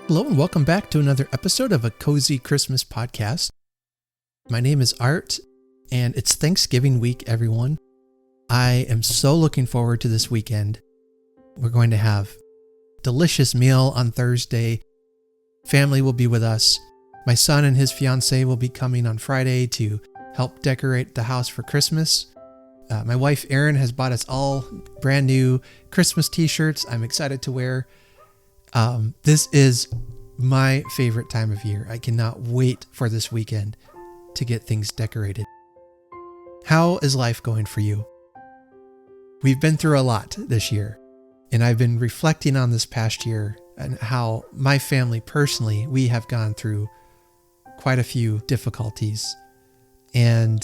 Hello and welcome back to another episode of a Cozy Christmas podcast. My name is Art and it's Thanksgiving week, everyone. I am so looking forward to this weekend. We're going to have a delicious meal on Thursday. Family will be with us. My son and his fiance will be coming on Friday to help decorate the house for Christmas. My wife Erin has bought us all brand new Christmas t-shirts I'm excited to wear. This is my favorite time of year. I cannot wait for this weekend to get things decorated. How is life going for you? We've been through a lot this year, and I've been reflecting on this past year and how my family personally, we have gone through quite a few difficulties. And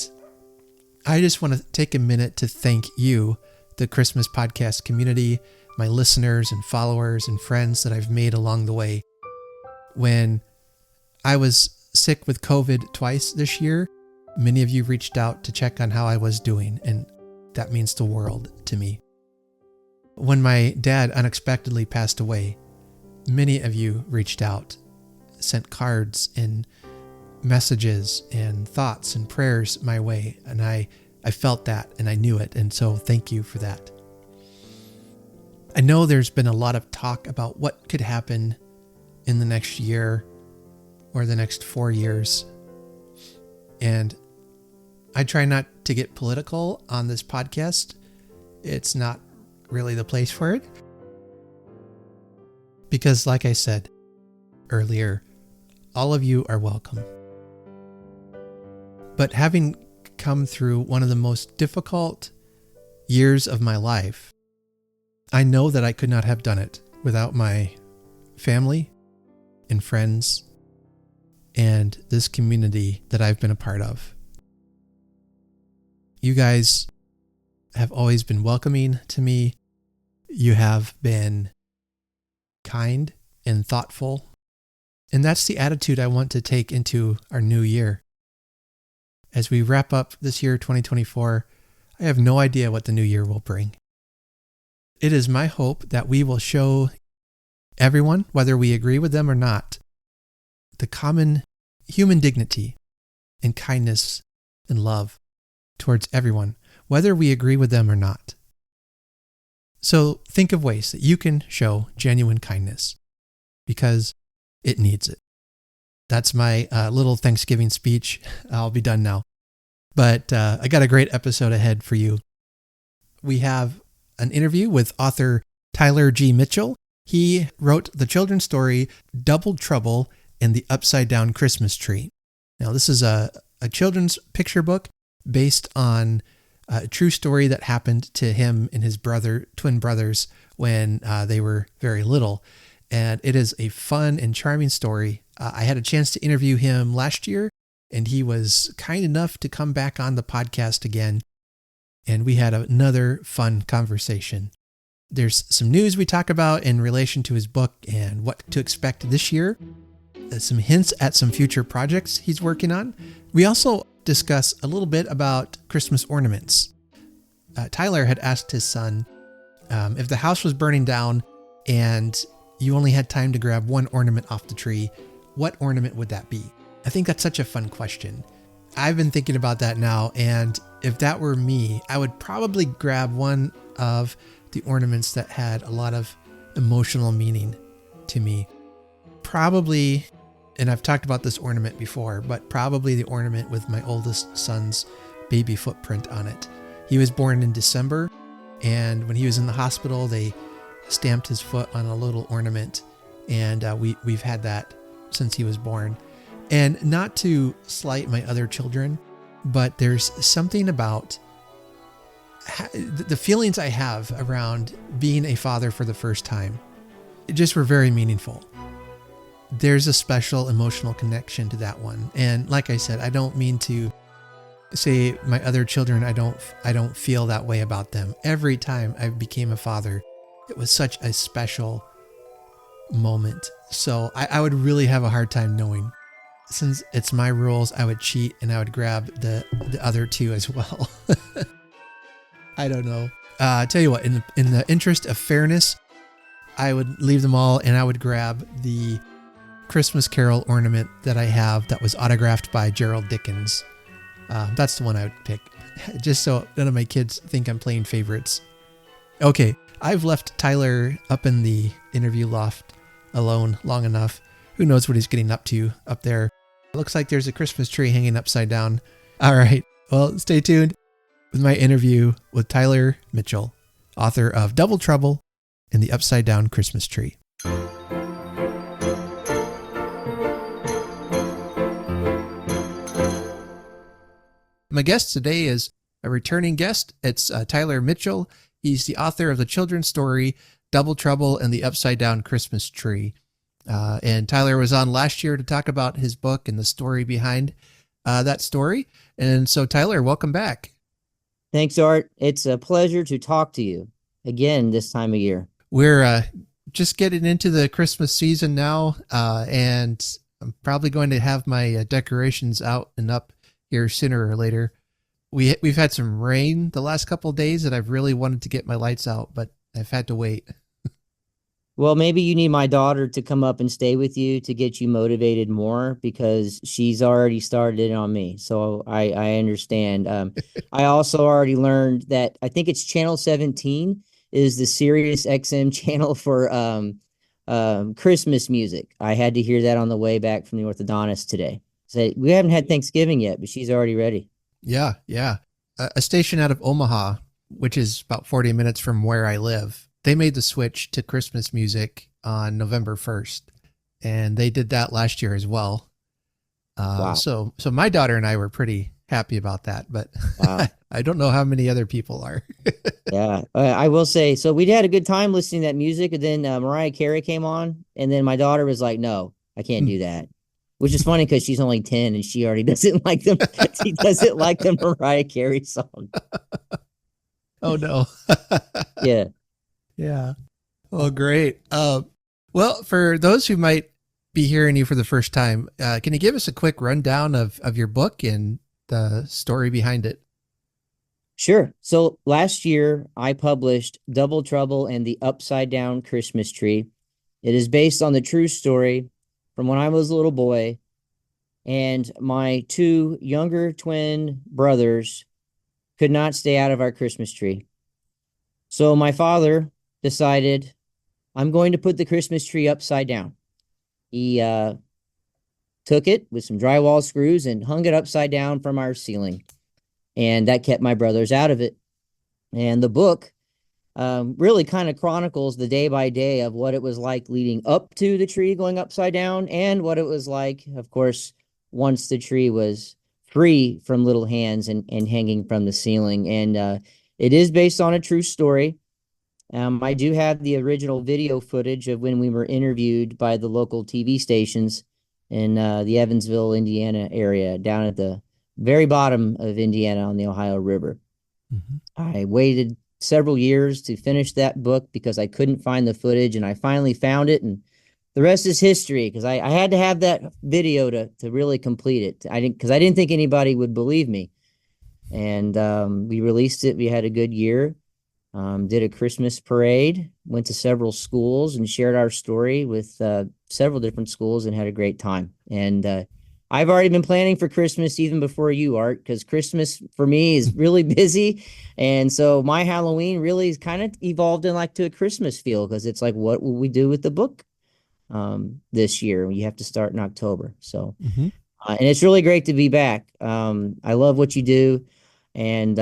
I just want to take a minute to thank you, the Christmas podcast community, my listeners and followers and friends that I've made along the way. When I was sick with COVID twice this year, many of you reached out to check on how I was doing, and that means the world to me. When my dad unexpectedly passed away, many of you reached out, sent cards and messages and thoughts and prayers my way, and I felt that and I knew it, and so thank you for that. I know there's been a lot of talk about what could happen in the next year or the next 4 years. And I try not to get political on this podcast. It's not really the place for it. Because like I said earlier, all of you are welcome. But having come through one of the most difficult years of my life, I know that I could not have done it without my family and friends and this community that I've been a part of. You guys have always been welcoming to me. You have been kind and thoughtful. And that's the attitude I want to take into our new year. As we wrap up this year, 2024, I have no idea what the new year will bring. It is my hope that we will show everyone, whether we agree with them or not, the common human dignity and kindness and love towards everyone, whether we agree with them or not. So think of ways that you can show genuine kindness because it needs it. That's my little Thanksgiving speech. I'll be done now. But I got a great episode ahead for you. We have an interview with author Tyler G. Mitchell. He wrote the children's story Double Trouble in the Upside Down Christmas Tree. Now, this is a children's picture book based on a true story that happened to him and his twin brothers when they were very little. And it is a fun and charming story. I had a chance to interview him last year, and he was kind enough to come back on the podcast again. And we had another fun conversation. There's some news we talk about in relation to his book and what to expect this year. Some hints at some future projects he's working on. We also discuss a little bit about Christmas ornaments. Tyler had asked his son if the house was burning down and you only had time to grab one ornament off the tree, what ornament would that be? I think that's such a fun question. I've been thinking about that now, and if that were me, I would probably grab one of the ornaments that had a lot of emotional meaning to me. Probably, and I've talked about this ornament before, but probably the ornament with my oldest son's baby footprint on it. He was born in December, and when he was in the hospital, they stamped his foot on a little ornament, and we've had that since he was born. And not to slight my other children, but there's something about the feelings I have around being a father for the first time. It just were very meaningful. There's a special emotional connection to that one. And like I said, I don't mean to say my other children, I don't feel that way about them. Every time I became a father, it was such a special moment. So I would really have a hard time knowing. Since it's my rules, I would cheat and I would grab the other two as well. I don't know. I tell you what, in the interest of fairness, I would leave them all and I would grab the Christmas Carol ornament that I have that was autographed by Gerald Dickens. That's the one I would pick, just so none of my kids think I'm playing favorites. Okay, I've left Tyler up in the interview loft alone long enough. Who knows what he's getting up to up there. It looks like there's a Christmas tree hanging upside down. All right, well, stay tuned with my interview with Tyler Mitchell, author of Double Trouble and the Upside Down Christmas Tree. My guest today is a returning guest. It's Tyler Mitchell. He's the author of the children's story, Double Trouble and the Upside Down Christmas Tree. And Tyler was on last year to talk about his book and the story behind that story. And so, Tyler, welcome back. Thanks, Art. It's a pleasure to talk to you again this time of year. We're just getting into the Christmas season now, and I'm probably going to have my decorations out and up here sooner or later. We've had some rain the last couple of days, and I've really wanted to get my lights out, but I've had to wait. Well, maybe you need my daughter to come up and stay with you to get you motivated more, because she's already started it on me. So I understand. I also already learned that I think it's channel 17 is the Sirius XM channel for Christmas music. I had to hear that on the way back from the orthodontist today. So we haven't had Thanksgiving yet, but she's already ready. Yeah. A station out of Omaha, which is about 40 minutes from where I live, they made the switch to Christmas music on November 1st, and they did that last year as well. Wow. So my daughter and I were pretty happy about that, but Wow. I don't know how many other people are. Yeah, I will say, so we had a good time listening to that music, and then Mariah Carey came on, and then my daughter was like, no, I can't do that, which is funny because she's only 10 and she already doesn't like them. She doesn't like the Mariah Carey song. Oh, no. Yeah. Yeah. Oh, great. Well, for those who might be hearing you for the first time, can you give us a quick rundown of your book and the story behind it? Sure. So last year I published Double Trouble and the Upside Down Christmas Tree. It is based on the true story from when I was a little boy, and my two younger twin brothers could not stay out of our Christmas tree. So my father decided, I'm going to put the Christmas tree upside down. He took it with some drywall screws and hung it upside down from our ceiling. And that kept my brothers out of it. And the book really kind of chronicles the day by day of what it was like leading up to the tree going upside down, and what it was like, of course, once the tree was free from little hands and hanging from the ceiling. And it is based on a true story. I do have the original video footage of when we were interviewed by the local TV stations in the Evansville, Indiana area, down at the very bottom of Indiana on the Ohio River. Mm-hmm. I waited several years to finish that book because I couldn't find the footage, and I finally found it, and the rest is history, because I had to have that video to really complete it. I didn't think anybody would believe me. And we released it. We had a good year. Did a Christmas parade, went to several schools and shared our story with several different schools, and had a great time. And I've already been planning for Christmas even before you, Art, because Christmas for me is really busy. And so my Halloween really is kind of evolved in like to a Christmas feel, because it's like, what will we do with the book this year? You have to start in October. So, and it's really great to be back. I love what you do. And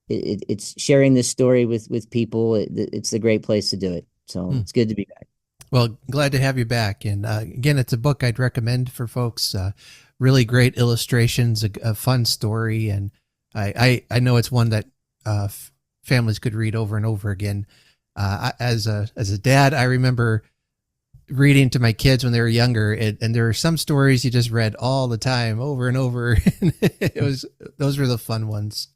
it's sharing this story with people. It's a great place to do it. So it's good to be back. Well, glad to have you back. And again, it's a book I'd recommend for folks. Really great illustrations, a fun story. And I know it's one that families could read over and over again. As a dad, I remember reading to my kids when they were younger, and there were some stories you just read all the time, over and over. Those were the fun ones.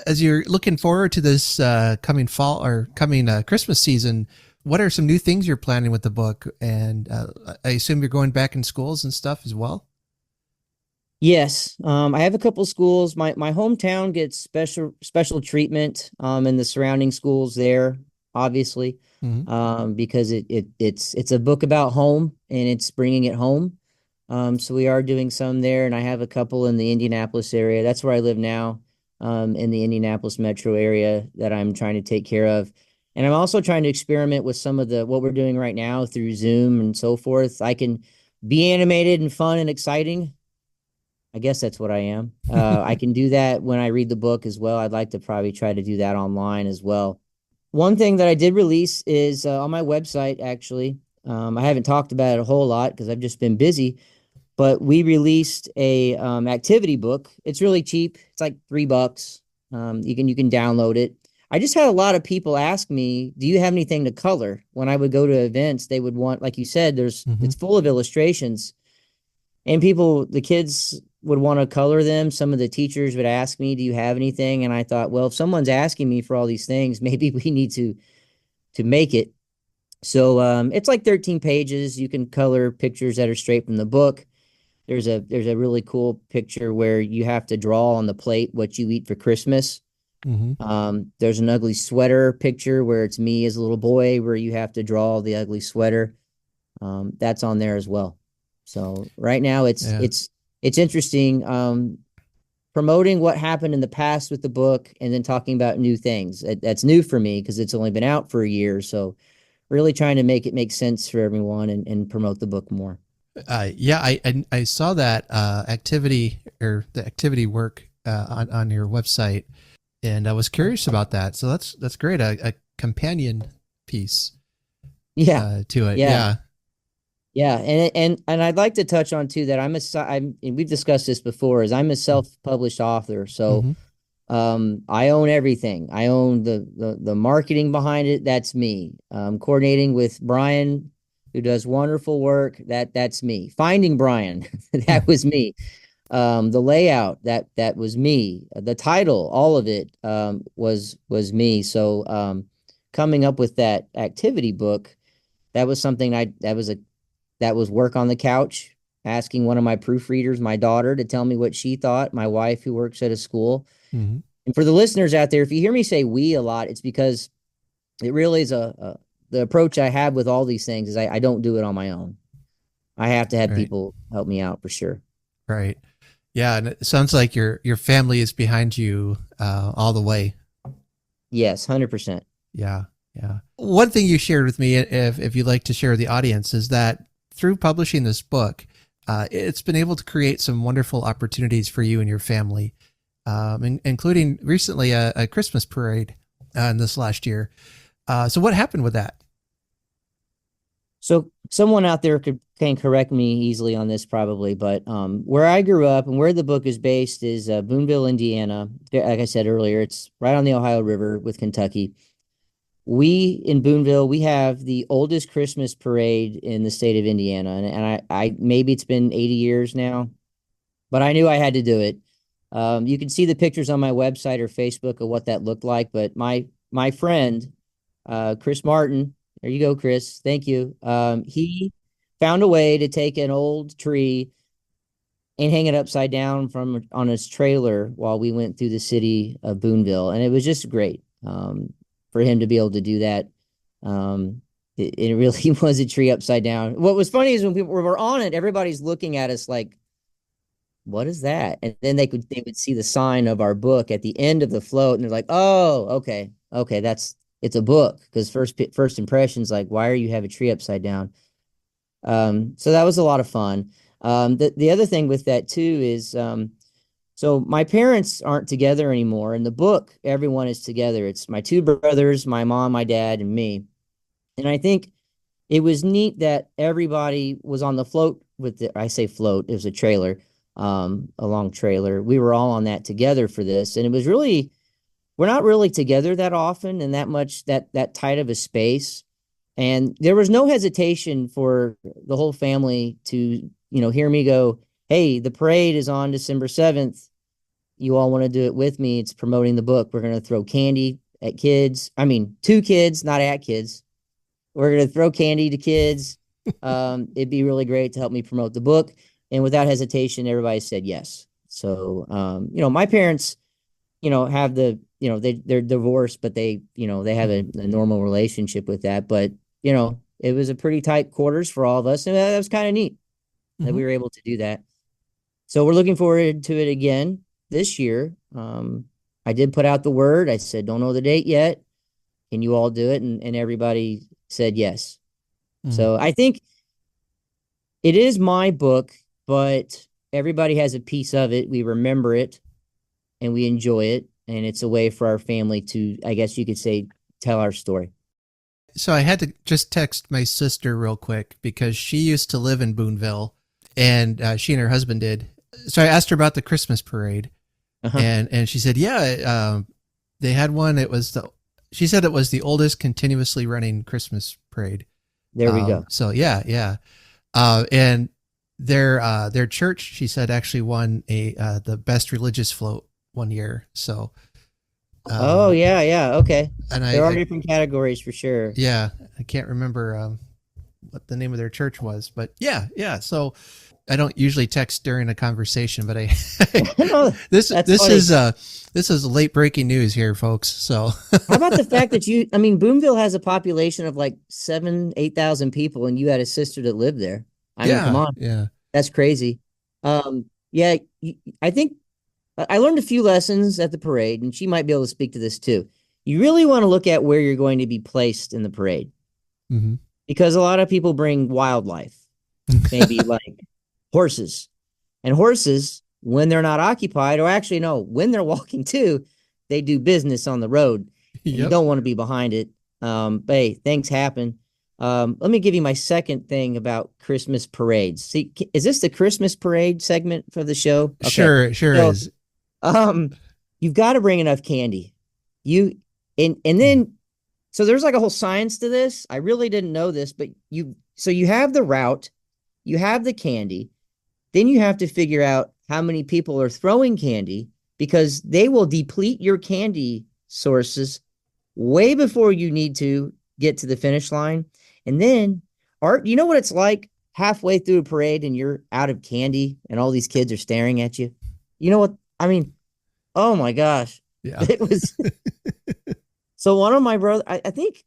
As you're looking forward to this coming fall or coming Christmas season, what are some new things you're planning with the book? And I assume you're going back in schools and stuff as well? Yes. I have a couple schools. My hometown gets special treatment and the surrounding schools there, obviously. Hmm. because it's a book about home and it's bringing it home. So we are doing some there, and I have a couple in the Indianapolis area. That's where I live now, in the Indianapolis metro area that I'm trying to take care of. And I'm also trying to experiment with some of the what we're doing right now through Zoom and so forth. I can be animated and fun and exciting. I guess that's what I am. I can do that when I read the book as well. I'd like to probably try to do that online as well. One thing that I did release is on my website, actually. I haven't talked about it a whole lot because I've just been busy, but we released a activity book. It's really cheap. It's like $3. You can download it. I just had a lot of people ask me, "Do you have anything to color?" When I would go to events, they would want, like you said, Hmm. it's full of illustrations, and the kids would want to color them. Some of the teachers would ask me, "Do you have anything?" And I thought, well, if someone's asking me for all these things, maybe we need to make it. So it's like 13 pages. You can color pictures that are straight from the book. There's a really cool picture where you have to draw on the plate what you eat for Christmas. Hmm. There's an ugly sweater picture where it's me as a little boy, where you have to draw the ugly sweater. That's on there as well. So right now Yeah. it's interesting, promoting what happened in the past with the book and then talking about new things. That's new for me because it's only been out for a year. So really trying to make it make sense for everyone and promote the book more. Yeah, I saw that activity or the activity work on your website, and I was curious about that. So that's great. A companion piece Yeah. to it. Yeah. Yeah. Yeah, and I'd like to touch on too that and we've discussed this before, is I'm a self-published author. So Mm-hmm. I own everything. I own the marketing behind it. That's me. Coordinating with Brian, who does wonderful work. That's me. Finding Brian, that was me. The layout, that was me. The title, all of it, was me. So coming up with that activity book, that was something that was work on the couch, asking one of my proofreaders, my daughter, to tell me what she thought, my wife, who works at a school. Mm-hmm. And for the listeners out there, if you hear me say we a lot, it's because it really is the approach I have with all these things is I don't do it on my own. I have to have Right. people help me out for sure. Right. Yeah, and it sounds like your family is behind you all the way. Yes, 100%. Yeah. Yeah. One thing you shared with me, if you'd like to share with the audience, is that through publishing this book, it's been able to create some wonderful opportunities for you and your family, including recently a Christmas parade in this last year. So what happened with that? So someone out there can correct me easily on this probably, but where I grew up and where the book is based is Boonville, Indiana. Like I said earlier, it's right on the Ohio River with Kentucky. We in Boonville, we have the oldest Christmas parade in the state of Indiana, and I maybe it's been 80 years now, but I knew I had to do it. You can see the pictures on my website or Facebook of what that looked like, but my friend, Chris Martin, there you go, Chris. Thank you. He found a way to take an old tree and hang it upside down from on his trailer while we went through the city of Boonville, and it was just great, for him to be able to do that. It really was a tree upside down. What was funny is when people were on it, everybody's looking at us like, "What is that?" And then they would see the sign of our book at the end of the float, and they're like, "Oh, okay, okay, it's a book." Because first impressions, like, why are you have a tree upside down? So that was a lot of fun. The other thing with that too is, so my parents aren't together anymore. In the book, everyone is together. It's my two brothers, my mom, my dad, and me. And I think it was neat that everybody was on the float with I say float, it was a trailer, a long trailer. We were all on that together for this. And it was really, we're not really together that often and that much, that tight of a space. And there was no hesitation for the whole family to, hear me go, "Hey, the parade is on December 7th. You all want to do it with me? It's promoting the book. We're going to throw candy at kids. I mean, to kids, not at kids. We're going to throw candy to kids. It'd be really great to help me promote the book." And without hesitation, everybody said yes. So, my parents, have they're divorced, but they have a normal relationship with that. But it was a pretty tight quarters for all of us, and that was kind of neat that Mm-hmm. we were able to do that. So we're looking forward to it again this year. I did put out the word. I said, don't know the date yet. Can you all do it? And everybody said yes. Mm-hmm. So I think it is my book, but everybody has a piece of it. We remember it and we enjoy it. And it's a way for our family to, I guess you could say, tell our story. So I had to just text my sister real quick because she used to live in Boonville, and she and her husband did. So I asked her about the Christmas parade, Uh-huh. and she said, they had one. She said it was the oldest continuously running Christmas parade. There we go. So yeah. And their church, she said, actually won the best religious float one year. So, Oh, yeah, yeah. Okay. and There are different categories for sure. yeah, I can't remember what the name of their church was, but yeah. So I don't usually text during a conversation, but I No, this that's this funny. is this is late breaking news here, folks. So How about the fact that I mean, Boonville has a population of like 8,000 people, and you had a sister that lived there. I mean, come on, yeah. that's crazy. Yeah, I think I learned a few lessons at the parade, and she might be able to speak to this too. You really want to look at where you're going to be placed in the parade Mm-hmm. because a lot of people bring wildlife, maybe like horses. And horses, when they're not occupied, or actually, no, when they're walking too, they do business on the road and you Yep. don't want to be behind it. But hey, things happen. Let me give you my second thing about Christmas parades. See, is this the Christmas parade segment for the show? Okay. Sure So, is. um, you've got to bring enough candy. You and Mm. then so there's like a whole science to this. I really didn't know this, but you have the route, you have the candy, then you have to figure out how many people are throwing candy because they will deplete your candy sources way before you need to get to the finish line. And then, Art, you know what it's like halfway through a parade and you're out of candy and all these kids are staring at you? You know what? I mean, oh my gosh. Yeah. It was so one of my brothers, I think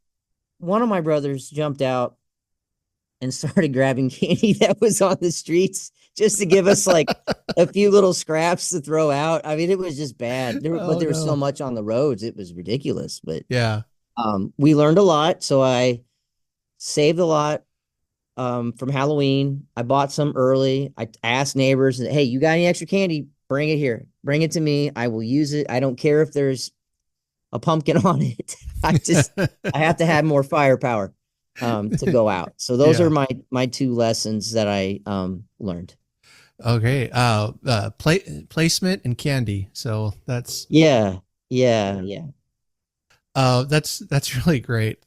one of my brothers jumped out and started grabbing candy that was on the streets just to give us like a few little scraps to throw out. I mean, it was just bad. But Oh there was so no. much on the roads, it was ridiculous. But Yeah. we learned a lot, so I saved a lot from Halloween. I bought some early. I asked neighbors, "Hey, you got any extra candy? Bring it here. Bring it to me. I will use it. I don't care if there's a pumpkin on it. I have to have more firepower to go out. So those are Yeah. my two lessons that I learned. Okay. Placement and candy. So Yeah, yeah. that's really great.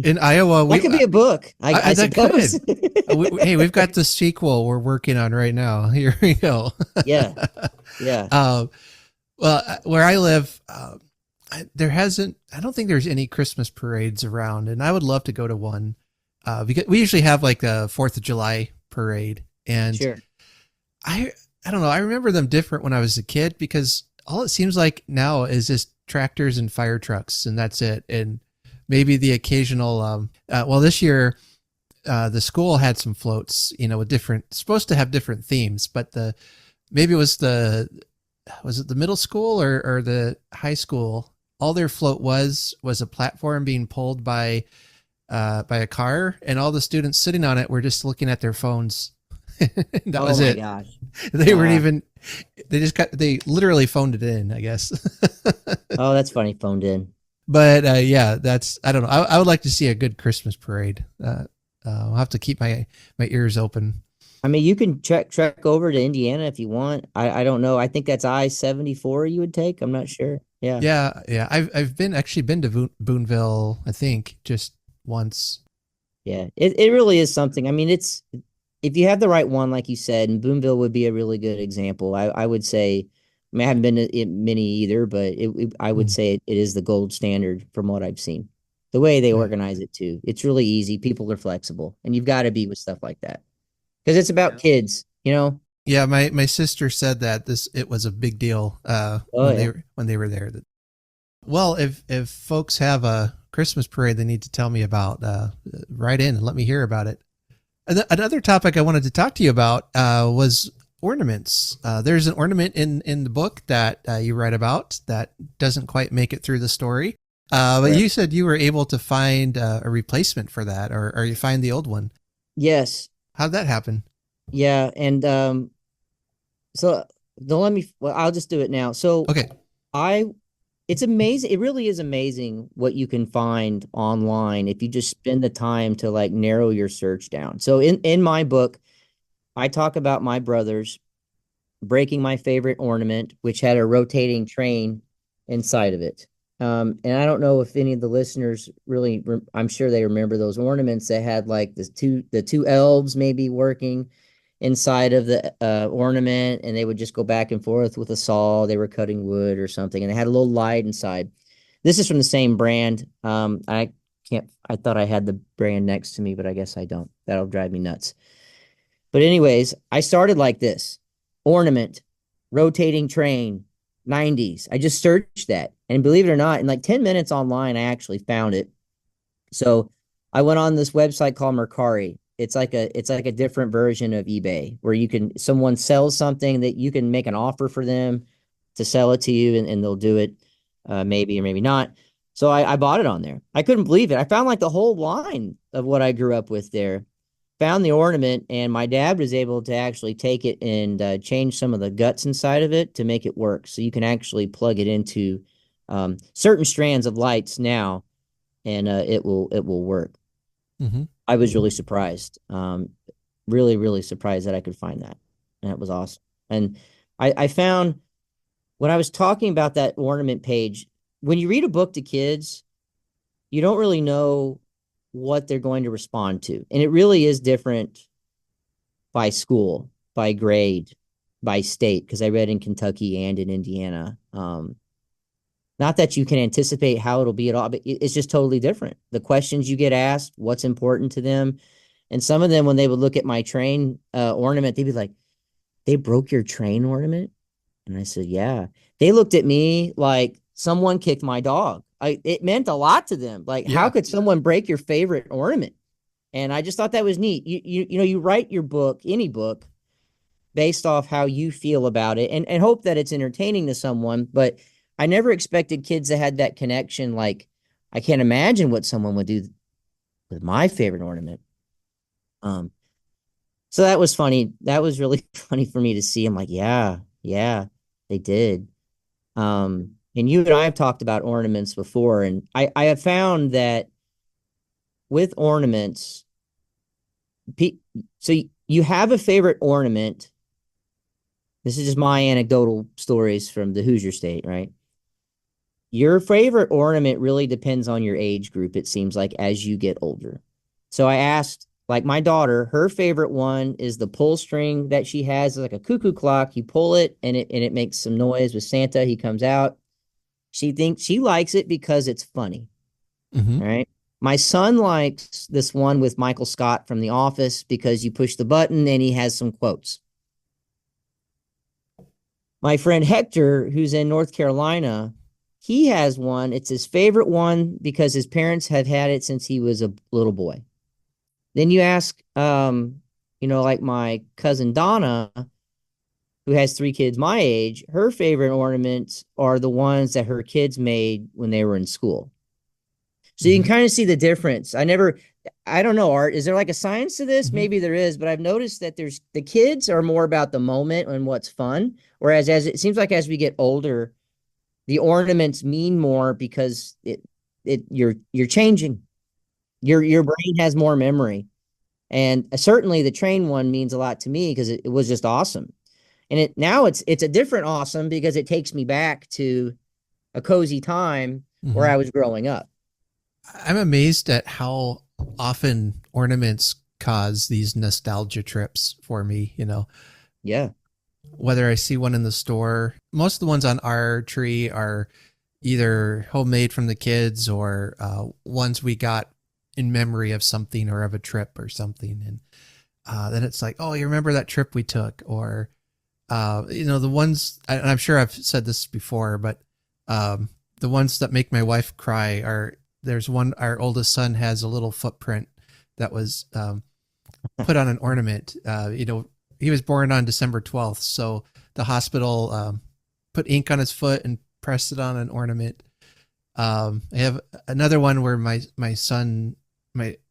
In Iowa That we could be a book, I that suppose. could. Hey, we've got the sequel we're working on right now. Here we go. Yeah, yeah. Where I live, I don't think there's any Christmas parades around, and I would love to go to one. Because we usually have like a 4th of July parade, and Sure. I I don't know. I remember them different when I was a kid because all it seems like now is just tractors and fire trucks, and that's it. And maybe the occasional. This year the school had some floats, with supposed to have different themes, but maybe it was was it the middle school or the high school? All their float was a platform being pulled by a car, and all the students sitting on it were just looking at their phones. That Oh was my it. gosh. They weren't Wow. even. They literally phoned it in, I guess. Oh, that's funny. Phoned in. But yeah, I don't know. I would like to see a good Christmas parade. I'll have to keep my ears open. I mean, you can trek over to Indiana if you want. I don't know. I think that's I-74 you would take. I'm not sure. Yeah. Yeah. I've actually been to Boonville, I think, just once. Yeah. It really is something. I mean, it's if you have the right one, like you said, and Boonville would be a really good example. I would say, I mean, I haven't been to many either, but I would Mm, say it is the gold standard from what I've seen. The way they yeah. organize it too. It's really easy. People are flexible, and you've got to be with stuff like that because it's about kids, you know? Yeah, my sister said that it was a big deal Oh when yeah. they were there. Well, if folks have a Christmas parade they need to tell me about, write in and let me hear about it. Another topic I wanted to talk to you about was ornaments. There's an ornament in the book that you write about that doesn't quite make it through the story. But Correct. you said you were able to find a replacement for that, or you find the old one. Yes. How'd that happen? Yeah. And so don't let me, well, I'll just do it now. So Okay. I, it's amazing. It really is amazing what you can find online if you just spend the time to like narrow your search down. So in my book, I talk about my brothers breaking my favorite ornament, which had a rotating train inside of it. And I don't know if any of the listeners really, I'm sure they remember those ornaments that had like the two elves maybe working inside of the ornament, and they would just go back and forth with a saw. They were cutting wood or something, and they had a little light inside. This is from the same brand. I can't. I thought I had the brand next to me, but I guess I don't. That'll drive me nuts. But anyways, I started like this: ornament, rotating train, 90s. I just searched that, and believe it or not, in like 10 minutes online, I actually found it. So I went on this website called Mercari. It's like a different version of eBay where you can someone sells something that you can make an offer for them to sell it to you, and they'll do it, maybe or maybe not. So I bought it on there. I couldn't believe it. I found like the whole line of what I grew up with there. Found the ornament, and my dad was able to actually take it and change some of the guts inside of it to make it work. So you can actually plug it into certain strands of lights now, and it will work. Mm-hmm. I was really surprised, really really surprised that I could find that, and it was awesome. And I found when I was talking about that ornament page, when you read a book to kids, you don't really know what they're going to respond to, and it really is different by school, by grade, by state, because I read in Kentucky and in Indiana. Not that you can anticipate how it'll be at all, but it's just totally different. The questions you get asked, what's important to them. And some of them, when they would look at my train ornament, they'd be like, "They broke your train ornament?" And I said, "Yeah." They looked at me like someone kicked my dog. It meant a lot to them. Like, how Yeah. could someone break your favorite ornament? And I just thought that was neat. You write your book, any book, based off how you feel about it, and hope that it's entertaining to someone. But I never expected kids that had that connection. Like, I can't imagine what someone would do with my favorite ornament. Um, so that was funny. That was really funny for me to see. I'm like, yeah, yeah, they did. And you and I have talked about ornaments before, and I have found that with ornaments, so you have a favorite ornament. This is just my anecdotal stories from the Hoosier State, right? Your favorite ornament really depends on your age group, it seems like, as you get older. So I asked, like my daughter, her favorite one is the pull string that she has. It's like a cuckoo clock. You pull it and it makes some noise with Santa. He comes out. She thinks she likes it because it's funny. Mm-hmm. All right. My son likes this one with Michael Scott from The Office because you push the button and he has some quotes. My friend Hector, who's in North Carolina, he has one. It's his favorite one because his parents have had it since he was a little boy. Then you ask, like my cousin Donna, who has three kids my age, her favorite ornaments are the ones that her kids made when they were in school. So you can Mm-hmm. kind of see the difference. I don't know, Art. Is there like a science to this? Mm-hmm. Maybe there is, but I've noticed that there's the kids are more about the moment and what's fun. Whereas as it seems like as we get older, the ornaments mean more because you're changing. Your brain has more memory. And certainly the train one means a lot to me because it was just awesome. And it's a different awesome because it takes me back to a cozy time where Mm-hmm. I was growing up. I'm amazed at how often ornaments cause these nostalgia trips for me. Yeah. Whether I see one in the store, most of the ones on our tree are either homemade from the kids or ones we got in memory of something or of a trip or something. And then it's like, oh, you remember that trip we took? Or, the ones, and I'm sure I've said this before, but The ones that make my wife cry are there's one. Our oldest son has a little footprint that was put on an ornament. He was born on December 12th, so the hospital put ink on his foot and pressed it on an ornament. I have another one where my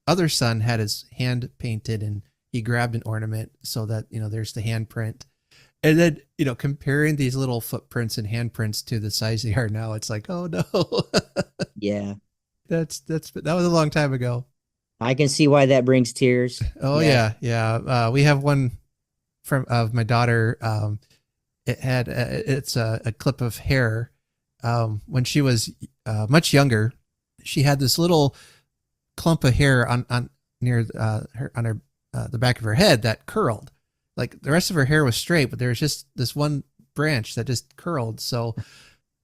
other son had his hand painted, and he grabbed an ornament so that there's the handprint. And then comparing these little footprints and handprints to the size they are now, it's like, oh no. Yeah. That was a long time ago. I can see why that brings tears. Oh Yeah. yeah. We have one from of my daughter. It's a clip of hair. When she was much younger, she had this little clump of hair on near her on her the back of her head that curled. Like the rest of her hair was straight, but there was just this one branch that just curled. So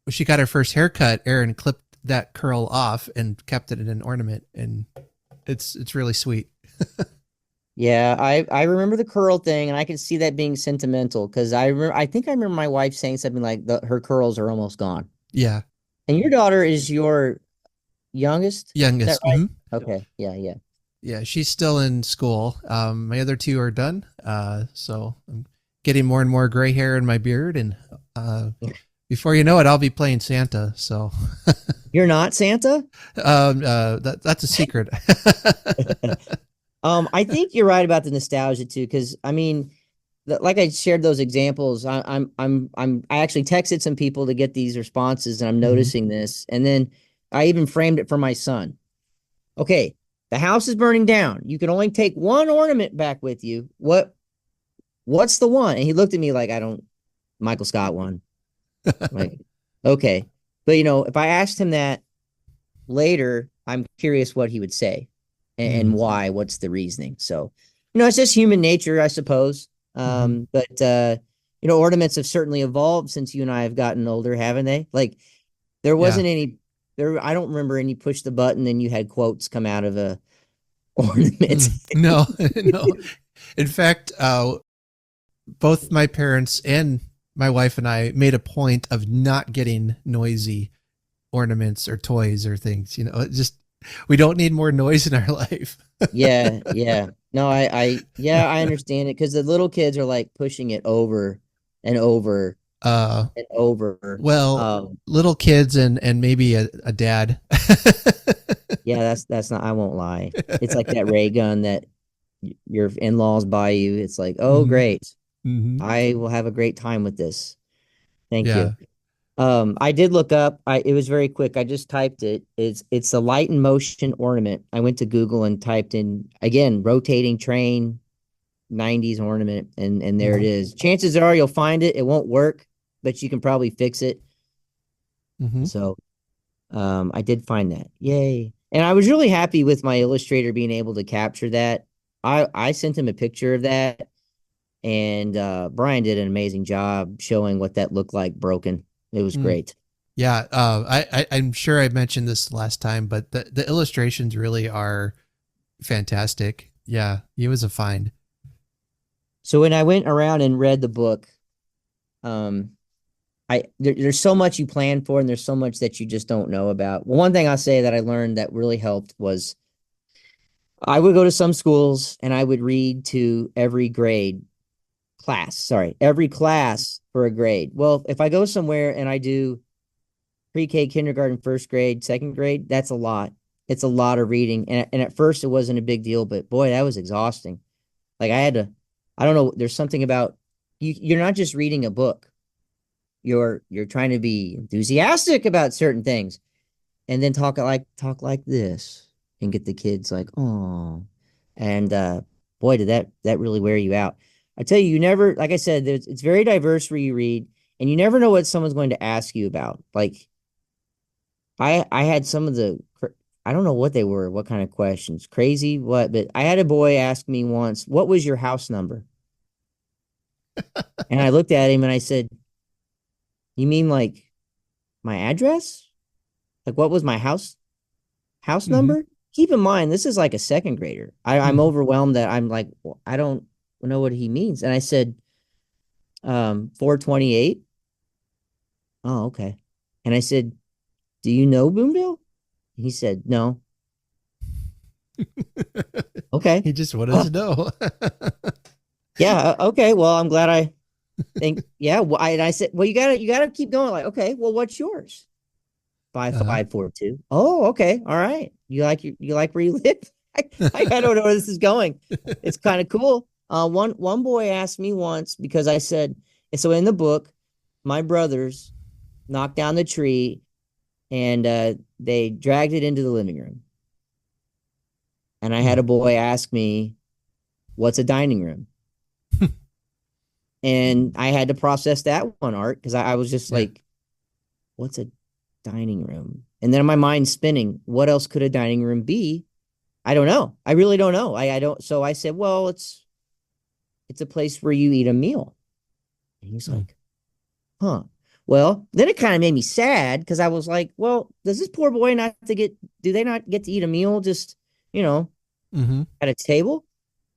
when she got her first haircut, Erin clipped that curl off and kept it in an ornament, and it's really sweet. Yeah, I remember the curl thing, and I can see that being sentimental because I think I remember my wife saying something like her curls are almost gone. Yeah, And your daughter is your youngest? Is that youngest. right? Hmm. Okay. Yeah, yeah. Yeah, she's still in school. My other two are done. So I'm getting more and more gray hair in my beard, and before you know it, I'll be playing Santa. So You're not Santa? that's a secret. I think you're right about the nostalgia too, because I mean, like I shared those examples. I actually texted some people to get these responses, and I'm Mhm. noticing this. And then I even framed it for my son. Okay, the house is burning down. You can only take one ornament back with you. What's the one? And he looked at me like I don't Michael Scott one. Like, okay. But if I asked him that later, I'm curious what he would say and Mhm. why, what's the reasoning. So, it's just human nature, I suppose. Mhm. But ornaments have certainly evolved since you and I have gotten older, haven't they? Like there Yeah. wasn't any there I don't remember any push the button and you had quotes come out of a ornament. No, no. In fact, both my parents and my wife and I made a point of not getting noisy ornaments or toys or things. Just we don't need more noise in our life. Yeah, yeah. No, I understand it because the little kids are like pushing it over and over Uh, and over. well, little kids and maybe a dad. Yeah, that's not, I won't lie. It's like that ray gun that your in-laws buy you. It's like, oh Hmm. great. Hmm. I will have a great time with this. Thank Yeah. you. I did look up, it was very quick. I just typed it. It's a light and motion ornament. I went to Google and typed in again, rotating train 90s ornament, and there it Hmm. is. Chances are you'll find it. It won't work, but you can probably fix it. Hmm. So I did find that. Yay. And I was really happy with my illustrator being able to capture that. I sent him a picture of that, and Brian did an amazing job showing what that looked like broken. It was Mm. great. Yeah. I'm sure I mentioned this last time, but the illustrations really are fantastic. Yeah, he was a find. So when I went around and read the book, um, there's so much you plan for, and there's so much that you just don't know about. Well, one thing I'll say that I learned that really helped was I would go to some schools and I would read to every class for a grade. Well, if I go somewhere and I do pre-K, kindergarten, first grade, second grade, that's a lot. It's a lot of reading. And at first it wasn't a big deal, but boy, that was exhausting. Like I don't know, there's something about you're not just reading a book. You're trying to be enthusiastic about certain things and then talk like this and get the kids like, oh. And boy, did that really wear you out. I tell you, you never, like I said, it's very diverse where you read, and you never know what someone's going to ask you about. Like I had some of I don't know what they were, what kind of questions, crazy, what, but I had a boy ask me once, what was your house number? And I looked at him and I said, you mean like my address? Like what was my house Hmm. number? Keep in mind, this is like a second grader. I'm Hmm. overwhelmed that I'm like, well, I don't know what he means. And I said, 428. Oh, okay. And I said, do you know Boonville? He said, no. Okay. He just wanted Huh. to know. Yeah. Okay. Well, I'm glad I think, yeah. Well, and I said, well, you gotta keep going. Like, okay, well, what's yours? Five, Uh-huh. 5, 4, 2. Oh, okay. All right. You like where you live? I don't know where this is going. It's kind of cool. One boy asked me once because I said, so in the book, my brothers knocked down the tree and they dragged it into the living room. And I had Hmm. a boy ask me, what's a dining room? And I had to process that one, Art, because I was just Yeah. like, what's a dining room? And then my mind's spinning, what else could a dining room be? I don't know. I really don't know. I don't. So I said, well, it's a place where you eat a meal. And he's Hmm. like, huh. Well, then it kind of made me sad because I was like, well, does this poor boy not to get, do they not get to eat a meal just, you know, Mm-hmm. at a table?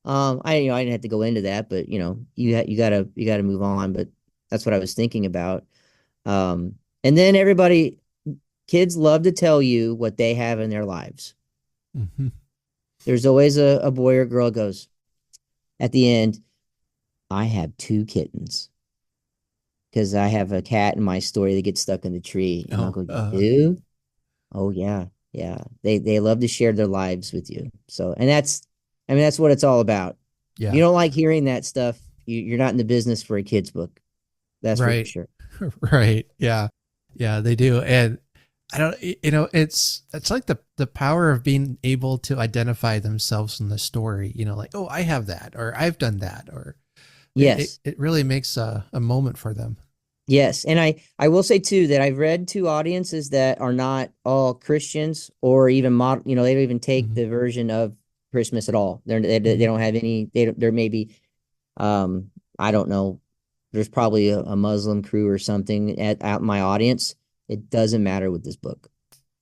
I didn't have to go into that, but you gotta move on. But that's what I was thinking about. And then kids love to tell you what they have in their lives. Mm-hmm. There's always a boy or girl goes at the end, I have two kittens because I have a cat in my story that gets stuck in the tree. And I'll Oh, go, you do? Oh yeah, yeah. They love to share their lives with you. So, and that's what it's all about. If you yeah. don't like hearing that stuff, you're not in the business for a kid's book. That's for Right. sure. Right. Yeah. Yeah, they do. And I don't, it's like the power of being able to identify themselves in the story, like, oh, I have that, or I've done that, or Yes. it really makes a moment for them. Yes. And I will say too that I've read to audiences that are not all Christians or even they don't even take Hmm. the version of Christmas at all. They Hmm. don't have any, they don't, there may be, um, I don't know, there's probably a Muslim crew or something at my audience. It doesn't matter with this book.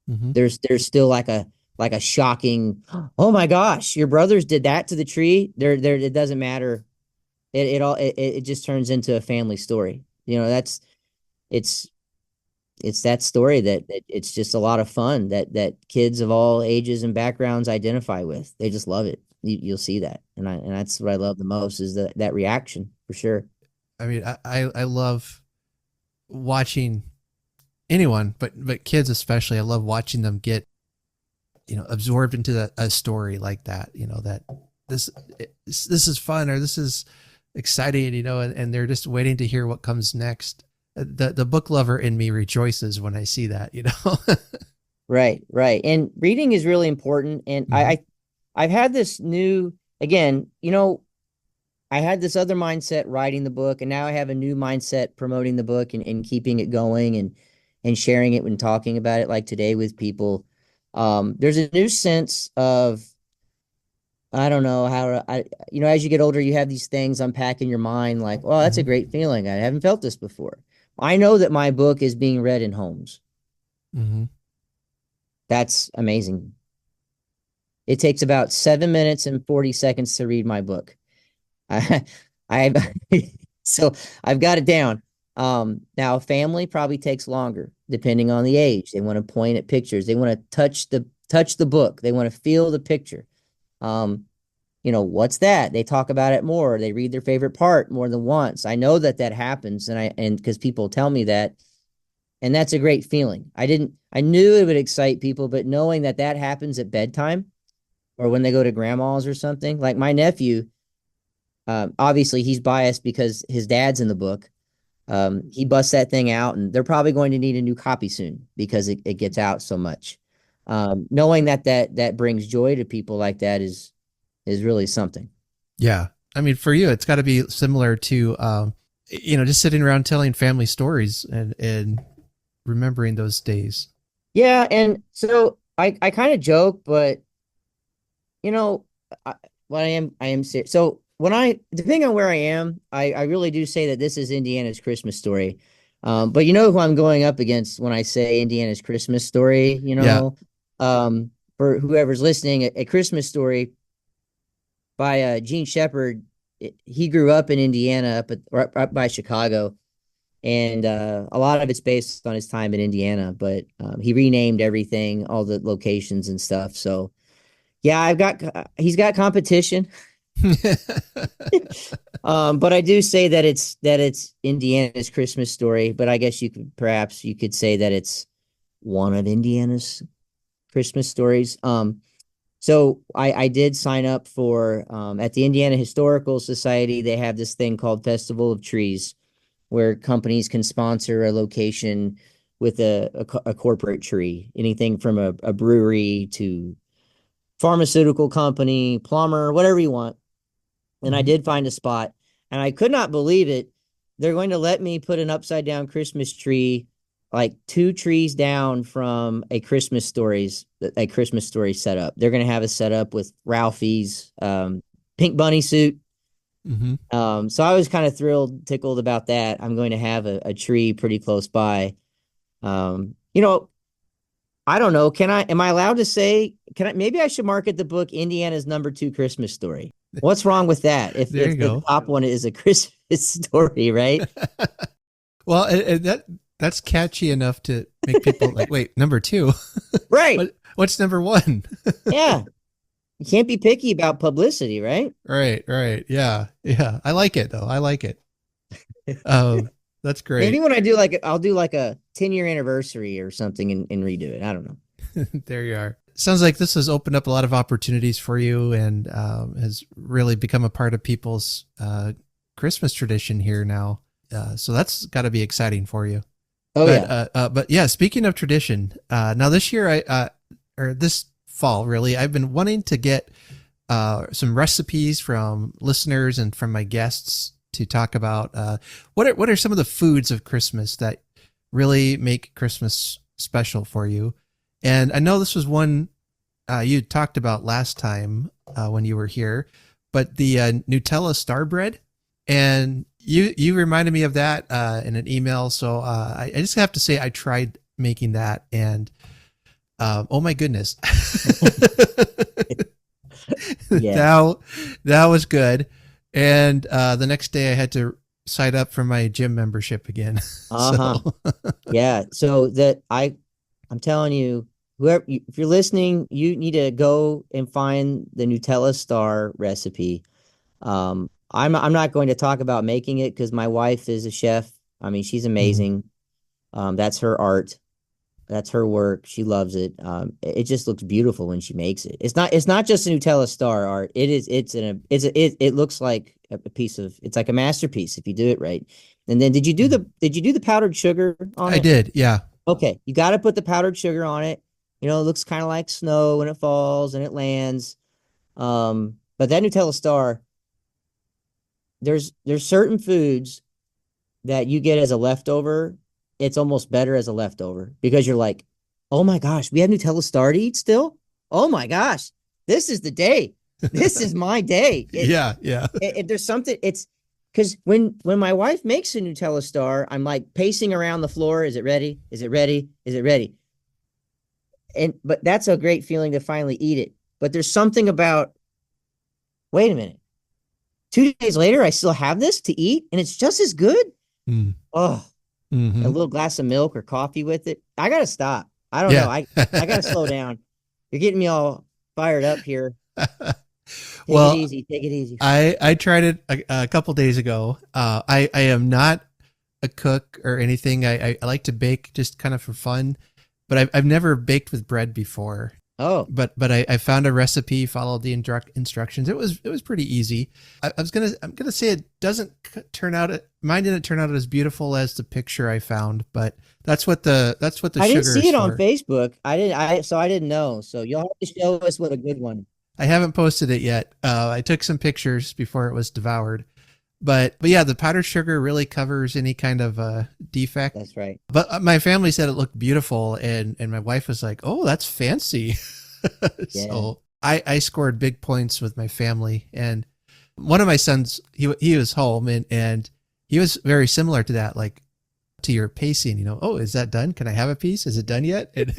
Hmm. There's still like a shocking, oh my gosh, your brothers did that to the tree. There, it doesn't matter. It just turns into a family story. It's it's that story that it's just a lot of fun that kids of all ages and backgrounds identify with. They just love it. You'll see that, and that's what I love the most is that reaction for sure. I mean, I love watching anyone, but kids especially. I love watching them get absorbed into a story like that. That this this is fun, or this is exciting. And they're just waiting to hear what comes next. The book lover in me rejoices when I see that. Right, right. And reading is really important. And Hmm. I've had this new again. I had this other mindset writing the book, and now I have a new mindset promoting the book and keeping it going and sharing it when talking about it like today with people. There's a new sense of I don't know how to, as you get older, you have these things unpack in your mind like, oh, that's a Hmm. great feeling. I haven't felt this before. I know that my book is being read in homes. Hmm. That's amazing. It takes about 7 minutes and 40 seconds to read my book. I, I, so I've got it down. Now family probably takes longer depending on the age. They want to point at pictures. They want to touch the book. They want to feel the picture. Um, what's that? They talk about it more. They read their favorite part more than once. I know that happens, and because people tell me that, and that's a great feeling. I knew it would excite people, but knowing that happens at bedtime or when they go to grandma's or something, like my nephew, obviously he's biased because his dad's in the book. He busts that thing out, and they're probably going to need a new copy soon because it gets out so much. Knowing that brings joy to people like that is really something. Yeah. I mean, for you, it's got to be similar to, just sitting around telling family stories and remembering those days. Yeah, and so I kind of joke, but you know, I, what I am serious. So depending on where I am, I really do say that this is Indiana's Christmas story. But you know who I'm going up against when I say Indiana's Christmas story, Yeah. um, for whoever's listening, a Christmas story by Gene Shepard. He grew up in Indiana, up by Chicago, and a lot of it's based on his time in Indiana. But he renamed everything, all the locations and stuff. So yeah, he's got competition. But I do say that it's Indiana's Christmas story. But I guess you could say that it's one of Indiana's Christmas stories. So I did sign up for at the Indiana Historical Society. They have this thing called Festival of Trees, where companies can sponsor a location with a corporate tree, anything from a brewery to pharmaceutical company, plumber, whatever you want. And I Mhm. did find a spot, and I could not believe it. They're going to let me put an upside down Christmas tree like 2 trees down from a Christmas story setup. They're going to have a setup with Ralphie's pink bunny suit. Mhm. So I was kind of tickled about that. I'm going to have a tree pretty close by. You know, I don't know. Am I allowed to say, maybe I should market the book Indiana's #2 Christmas story. What's wrong with that? There If you the go. top one is a Christmas story, right? Well, that's catchy enough to make people like, wait, number two. Right. What's number one? Yeah. You can't be picky about publicity, right? Right, right. Yeah, yeah. I like it though. I like it. Um, that's Maybe great. when I'll do like a 10-year anniversary or something and redo it. I don't know. There you are. Sounds like this has opened up a lot of opportunities for you and has really become a part of people's Christmas tradition here now. So that's got to be exciting for you. Oh yeah. But yeah, speaking of tradition, now this year or this fall really, I've been wanting to get some recipes from listeners and from my guests to talk about what are some of the foods of Christmas that really make Christmas special for you. And I know this was one you talked about last time when you were here, but the Nutella Star Bread, and you reminded me of that in an email. So I just have to say I tried making that, and oh my goodness, Yeah. that was good. And the next day I had to sign up for my gym membership again. Uh-huh. So Yeah. I'm telling you, if you're listening, you need to go and find the Nutella Star recipe. I'm not going to talk about making it because my wife is a chef. I mean, she's mhm. amazing. That's her art. That's her work. She loves it. It just looks beautiful when she makes it. It's not just a Nutella Star art. It looks like a piece of, it's like a masterpiece if you do it right. And then did you do the powdered sugar on I it? did, yeah. Okay, you got to put the powdered sugar on it. You know, it looks kind of like snow when it falls and it lands. But that Nutella Star, there's certain foods that you get as a leftover. It's almost better as a leftover because you're like, oh my gosh, we have Nutella Star to eat still. Oh my gosh, this is the day. This is my day. Yeah, yeah. There's something. It's because when my wife makes a Nutella Star, I'm like pacing around the floor. Is it ready? Is it ready? Is it ready? But that's a great feeling to finally eat it. But there's something about, wait a minute, 2 days later, I still have this to eat and it's just as good. Mm. Oh, a Hmm. little glass of milk or coffee with it. I gotta stop. I don't know. Yeah. I gotta slow down. You're getting me all fired up here. Take it Well, easy. Take it easy. I tried it a couple days ago. I am not a cook or anything. I like to bake just kind of for fun, but I've never baked with bread before. Oh, But I found a recipe, followed the instructions. It was pretty easy. I'm gonna say it doesn't turn out. Mine didn't turn out as beautiful as the picture I found, but that's what the I didn't sugar see is it on for. Facebook. I didn't know. So you'll have to show us what a good one. I haven't posted it yet. I took some pictures before it was devoured, but yeah, the powdered sugar really covers any kind of defect. That's right. But my family said it looked beautiful, and my wife was like, "Oh, that's fancy." Yeah. So I scored big points with my family, and one of my sons he was home, and he was very similar to that, like to your pacing. Oh, is that done? Can I have a piece? Is it done yet? And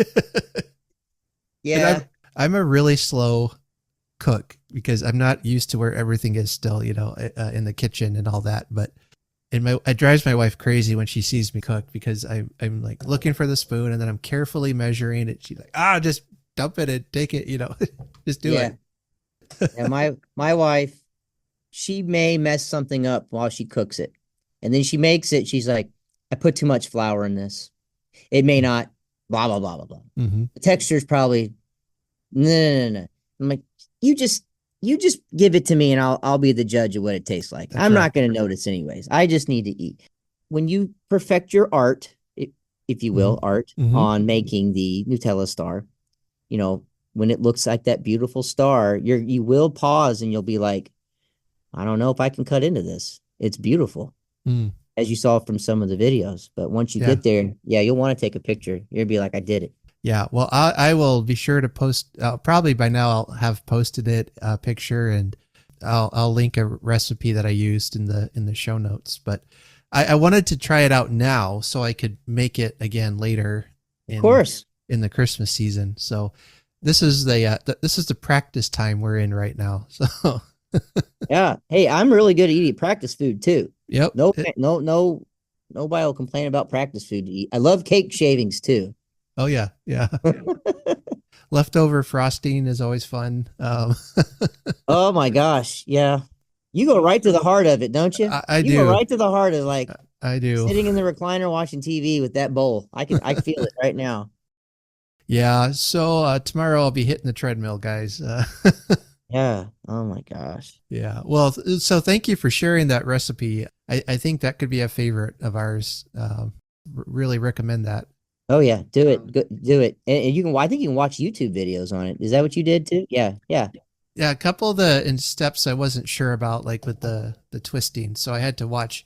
Yeah. I'm a really slow cook because I'm not used to where everything is still, in the kitchen and all that. But and my it drives my wife crazy when she sees me cook because I'm like looking for the spoon and then I'm carefully measuring it. She's like, just dump it and take it, just do Yeah. it. And my wife, she may mess something up while she cooks it. And then she makes it, she's like, I put too much flour in this. It may not, blah, blah, blah, blah, blah. Mm-hmm. The texture is probably no, no, no, no. I'm like, you just you just give it to me and I'll be the judge of what it tastes like. That's I'm right. not gonna notice anyways. I just need to eat. When you perfect your art, if you Mm-hmm. will, art Mm-hmm. on making the Nutella star, you know, when it looks like that beautiful star, you will pause and you'll be like, I don't know if I can cut into this. It's beautiful, Mm. as you saw from some of the videos. But once you Yeah. get there, yeah, you'll want to take a picture. You'll be like, I did it. Yeah. Well, I will be sure to post. Probably by now I'll have posted it a picture, and I'll link a recipe that I used in the show notes. But I wanted to try it out now so I could make it again later Of in course. in the Christmas season. So this is the practice time we're in right now. So Yeah. Hey, I'm really good at eating practice food too. yep. No, nobody will complain about practice food to eat. I love cake shavings too. Oh yeah, yeah. Leftover frosting is always fun. Oh my gosh. Yeah. You go right to the heart of it, don't you? I You go do. right to the heart of like I do. sitting in the recliner watching TV with that bowl. I feel it right now. Yeah. So tomorrow I'll be hitting the treadmill, guys. Yeah. Oh my gosh. Yeah. Well, so thank you for sharing that recipe. I think that could be a favorite of ours. Really recommend that. Oh yeah, do it. Do it. And you can I think you can watch YouTube videos on it. Is that what you did too? Yeah. Yeah. Yeah, a couple of the in steps I wasn't sure about, like with the twisting, so I had to watch.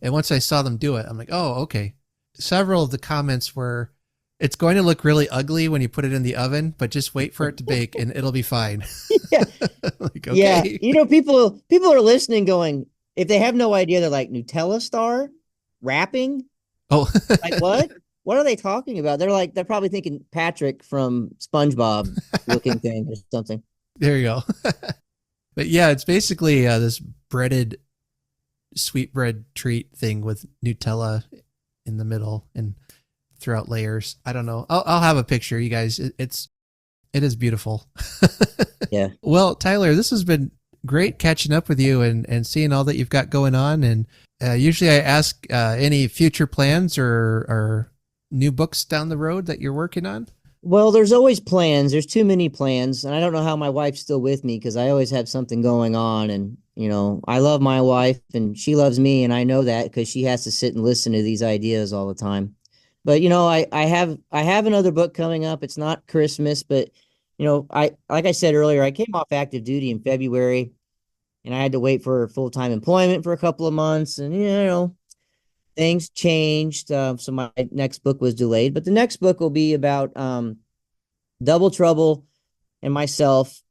And once I saw them do it, I'm like, oh, okay. Several of the comments were, "It's going to look really ugly when you put it in the oven, but just wait for it to bake and it'll be fine." Yeah. Like, Yeah. okay. People are listening going, if they have no idea, they're like Nutella star wrapping? Oh, Like what? What are they talking about? They're probably thinking Patrick from SpongeBob looking thing or something. there you go. But yeah, it's basically this breaded sweetbread treat thing with Nutella in the middle and throughout layers. I don't know. I'll have a picture, you guys. It is beautiful. Yeah. Well, Tyler, this has been great catching up with you and seeing all that you've got going on. And usually I ask any future plans or new books down the road that you're working on. Well, there's always plans. There's too many plans, and I don't know how my wife's still with me because I always have something going on. And I love my wife, and she loves me, and I know that because she has to sit and listen to these ideas all the time. But I have another book coming up. It's not Christmas, but I like I said earlier, I came off active duty in February, and I had to wait for full-time employment for a couple of months, and things changed. So my next book was delayed, but the next book will be about Double Trouble and myself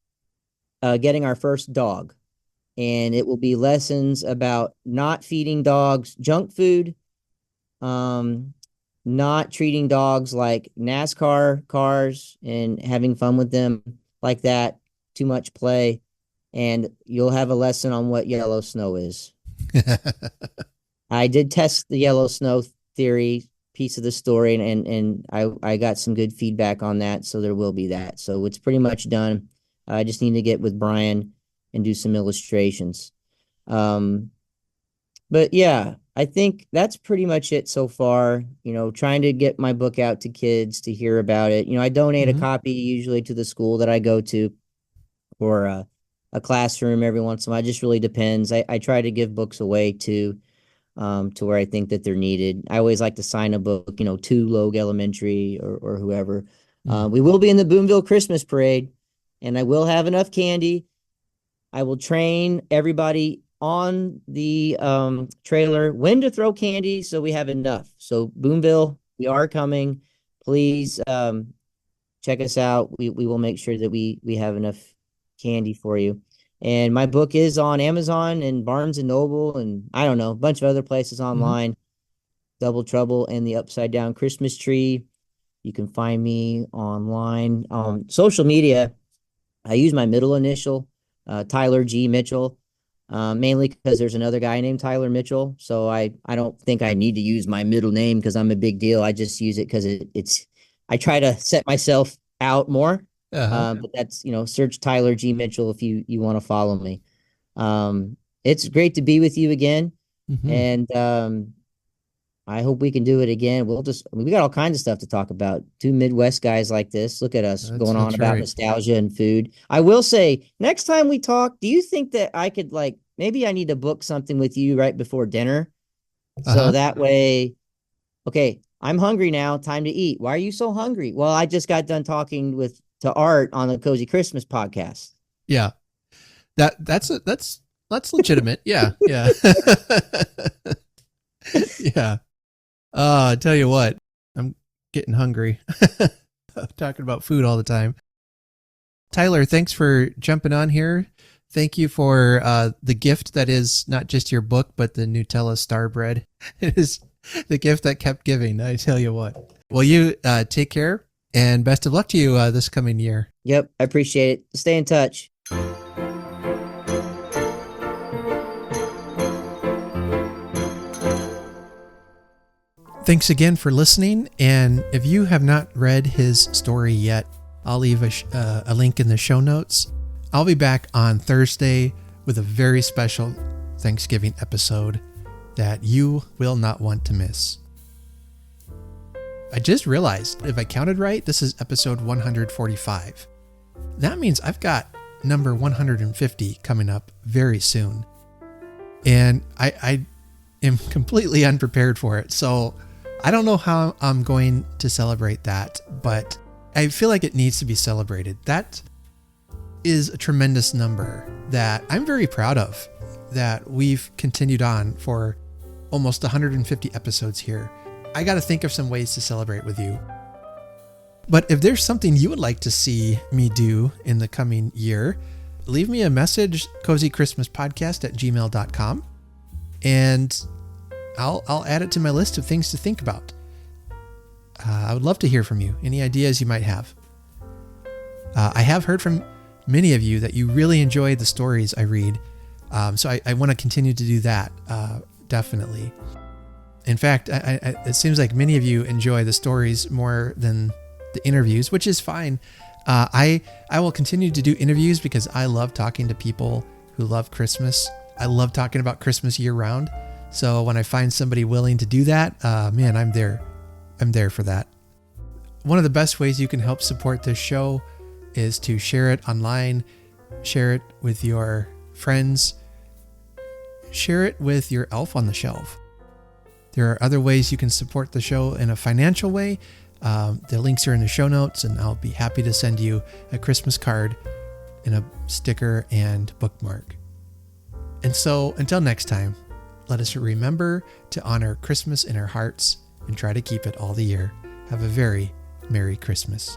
getting our first dog. And it will be lessons about not feeding dogs junk food, um, not treating dogs like NASCAR cars and having fun with them like that, too much play. And you'll have a lesson on what yellow snow is. I did test the yellow snow theory piece of the story, and I got some good feedback on that, so there will be that. So it's pretty much done. I just need to get with Brian and do some illustrations. Um, but yeah, I think that's pretty much it so far. Trying to get my book out to kids to hear about it. I donate a Hmm. copy usually to the school that I go to or a classroom every once in a while. It just really depends. I try to give books away to where I think that they're needed. I always like to sign a book, to Logue Elementary or whoever. Mm. We will be in the Boonville Christmas parade, and I will have enough candy. I will train everybody on the trailer when to throw candy so we have enough. So Boonville, we are coming. Please check us out. We will make sure that we have enough candy for you. And my book is on Amazon and Barnes and Noble and I don't know, a bunch of other places Hmm. online. Double Trouble and the Upside Down Christmas Tree. You can find me online on social media. I use my middle initial, Tyler G. Mitchell. mainly because there's another guy named Tyler Mitchell. So I don't think I need to use my middle name because I'm a big deal. I just use it because it's I try to set myself out more. Uh-huh. But that's, search Tyler G. Mitchell if you want to follow me. It's great to be with you again. Hmm. And I hope we can do it again. We got all kinds of stuff to talk about. Two Midwest guys like this. Look at us going on That's about right. nostalgia and food. I will say, next time we talk, do you think that I could, like, maybe I need to book something with you right before dinner? So Uh-huh. that way, okay, I'm hungry now. Time to eat. Why are you so hungry? Well, I just got done talking to Art on the Cozy Christmas podcast. Yeah. That's legitimate. Yeah. Yeah. Yeah. I tell you what, I'm getting hungry. Talking about food all the time. Tyler, thanks for jumping on here. Thank you for the gift that is not just your book, but the Nutella Star Bread. It is the gift that kept giving, I tell you what. Well, you take care and best of luck to you this coming year. Yep, I appreciate it. Stay in touch. Thanks again for listening. And if you have not read his story yet, I'll leave a link in the show notes. I'll be back on Thursday with a very special Thanksgiving episode that you will not want to miss. I just realized, if I counted right, this is episode 145. That means I've got number 150 coming up very soon. And I am completely unprepared for it. So I don't know how I'm going to celebrate that, but I feel like it needs to be celebrated. That is a tremendous number that I'm very proud of, that we've continued on for almost 150 episodes here. I got to think of some ways to celebrate with you. But if there's something you would like to see me do in the coming year, leave me a message, cozychristmaspodcast@gmail.com, and I'll add it to my list of things to think about. I would love to hear from you. Any ideas you might have. I have heard from many of you that you really enjoy the stories I read. So I want to continue to do that, definitely. In fact, it seems like many of you enjoy the stories more than the interviews, which is fine. I will continue to do interviews because I love talking to people who love Christmas. I love talking about Christmas year round. So when I find somebody willing to do that, man, I'm there. I'm there for that. One of the best ways you can help support this show is to share it online, share it with your friends, share it with your elf on the shelf. There are other ways you can support the show in a financial way. The links are in the show notes, and I'll be happy to send you a Christmas card and a sticker and bookmark. And so until next time, let us remember to honor Christmas in our hearts and try to keep it all the year. Have a very Merry Christmas.